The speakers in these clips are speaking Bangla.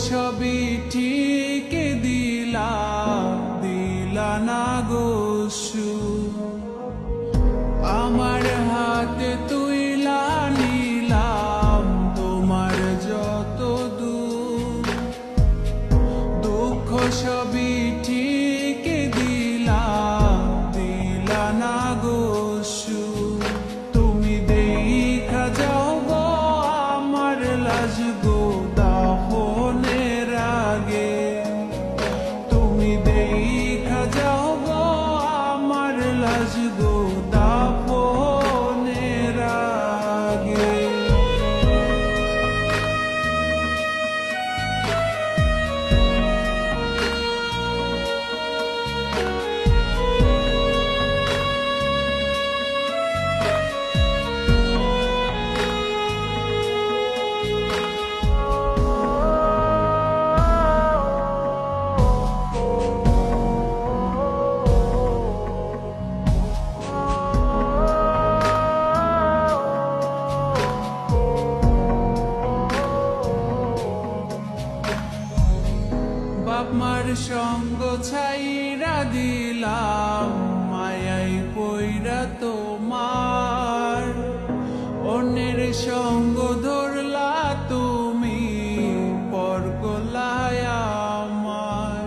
সবই ঠিক দিলা দিলা না গো সুখ। আমার হাতে তুইলা নিলাম তোমার যত দুঃখ, দুঃখ সবই ঠিক দিলা দিলা না গো সুখ। তুমি দেখা যাও গো আমার লাজ গো দাফনের আগে, তুমি দেখা যাও গো আমার লাজ গো দাফনের আগে। বাপ মার সঙ্গ ছাইরা দিলাম মায়াই পইরা তোমার, অন্যের সঙ্গ ধরলা তুমি পর গলায় আমার।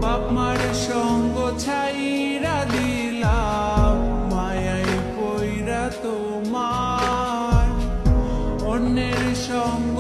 বাপ মার সঙ্গ ছাইরা দিলাম মায়াই পইরা তোমার, অন্যের সঙ্গ